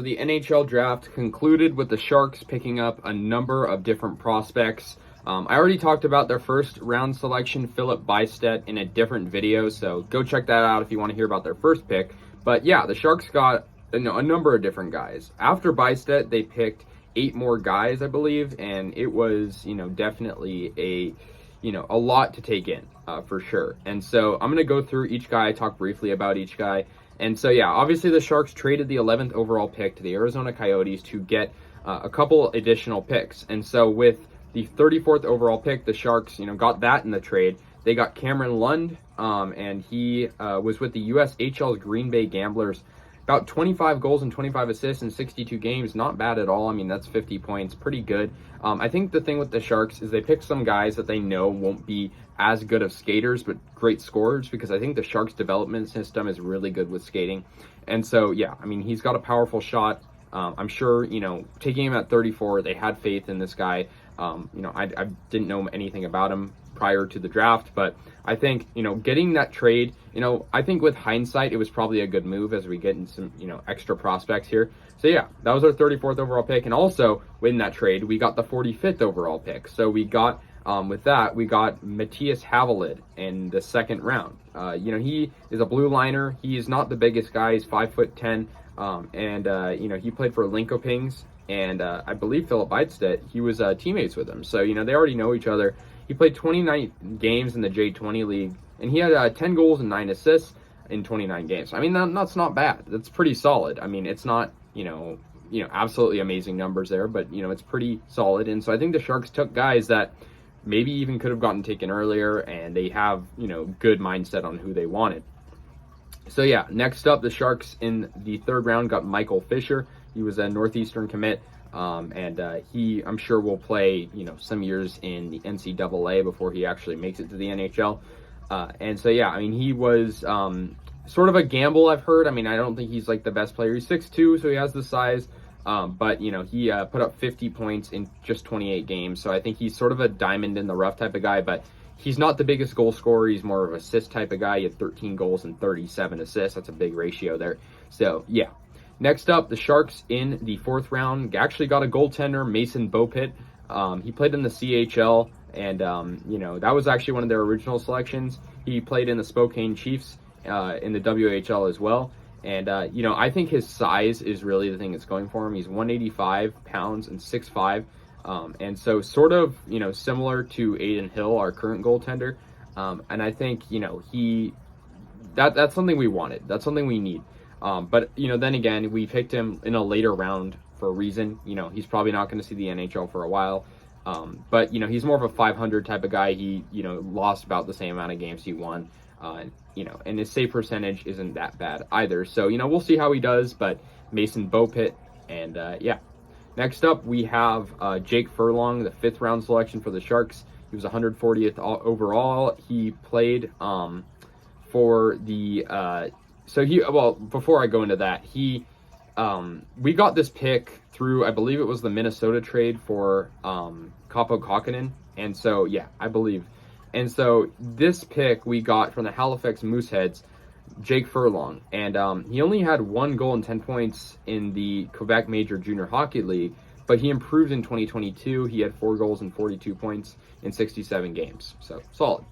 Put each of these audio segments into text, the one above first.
The NHL draft concluded with the Sharks picking up a number of different prospects. I already talked about their first round selection, Philip Bystedt, in a different video, so go check that out if you want to hear about their first pick. But yeah, the Sharks got a number of different guys. After Bystedt, they picked 8 more guys, I believe, and it was, definitely a lot to take in, for sure. And so I'm going to go through each guy, talk briefly about each guy. And so, yeah, obviously the Sharks traded the 11th overall pick to the Arizona Coyotes to get a couple additional picks. And so with the 34th overall pick, the Sharks, got that in the trade. They got Cameron Lund, and he was with the USHL's Green Bay Gamblers. About 25 goals and 25 assists in 62 games. Not bad at all. I mean, that's 50 points. Pretty good. I think the thing with the Sharks is they pick some guys that they know won't be as good of skaters, but great scorers, because I think the Sharks development system is really good with skating. And so, yeah, I mean, he's got a powerful shot. I'm sure, taking him at 34, they had faith in this guy. I didn't know anything about him prior to the draft, but I think, getting that trade, I think with hindsight, it was probably a good move as we get in some, extra prospects here. So yeah, that was our 34th overall pick. And also in that trade, we got the 45th overall pick. So we got, with that, we got Matthias Havelid in the second round. He is a blue liner. He is not the biggest guy. He's 5'10", and he played for Linkopings, and I believe Philip Bystedt, he was teammates with him. So, they already know each other. He played 29 games in the J20 League, and he had 10 goals and 9 assists in 29 games. I mean, that's not bad. That's pretty solid. I mean, it's not, absolutely amazing numbers there, but, it's pretty solid. And so I think the Sharks took guys that maybe even could have gotten taken earlier, and they have, good mindset on who they wanted. So yeah, next up, the Sharks in the third round got Michael Fisher. He was a Northeastern commit, and he, I'm sure, will play, some years in the NCAA before he actually makes it to the NHL. And so yeah, I mean, he was sort of a gamble, I've heard. I mean, I don't think he's like the best player. He's 6'2", so he has the size. But, he put up 50 points in just 28 games. So I think he's sort of a diamond in the rough type of guy, but he's not the biggest goal scorer. He's more of an assist type of guy. He had 13 goals and 37 assists. That's a big ratio there. So, yeah. Next up, the Sharks in the fourth round actually got a goaltender, Mason Beaupit. He played in the CHL, and, that was actually one of their original selections. He played in the Spokane Chiefs in the WHL as well. And, I think his size is really the thing that's going for him. He's 185 pounds and 6'5". And so sort of, similar to Aiden Hill, our current goaltender. And I think, that's something we wanted. That's something we need. But, then again, we picked him in a later round for a reason. He's probably not going to see the NHL for a while. But, he's more of a 500 type of guy. He, lost about the same amount of games he won. And his save percentage isn't that bad either. So, we'll see how he does, but Mason Beaupit, and yeah. Next up, we have Jake Furlong, the 5th round selection for the Sharks. He was 140th overall. He played for the, before I go into that, we got this pick through, I believe it was the Minnesota trade for Kaapo Kähkönen, and so, yeah, I believe. And so this pick we got from the Halifax Mooseheads, Jake Furlong. And he only had 1 goal and 10 points in the Quebec Major Junior Hockey League, but he improved in 2022. He had 4 goals and 42 points in 67 games. So, solid.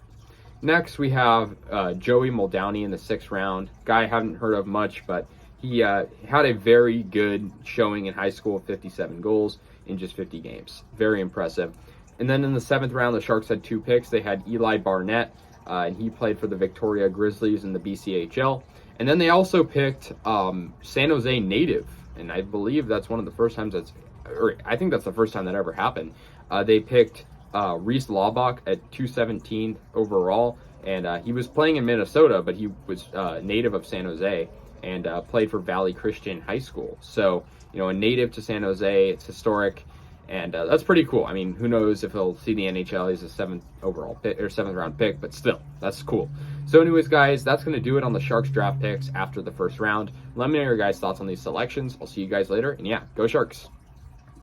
Next, we have Joey Muldowney in the 6th round. Guy I haven't heard of much, but he had a very good showing in high school, 57 goals in just 50 games. Very impressive. And then in the 7th round, the Sharks had 2 picks. They had Eli Barnett, and he played for the Victoria Grizzlies in the BCHL. And then they also picked San Jose native, and I believe that's one of the first times I think that's the first time that ever happened. They picked Reese Laubach at 217 overall, and he was playing in Minnesota, but he was native of San Jose and played for Valley Christian High School. So, a native to San Jose, it's historic. And that's pretty cool. I mean, who knows if he'll see the NHL. He's a 7th overall pick or 7th round pick, but still, that's cool. So anyways, guys, that's going to do it on the Sharks draft picks after the first round. Let me know your guys' thoughts on these selections. I'll see you guys later. And yeah, go Sharks.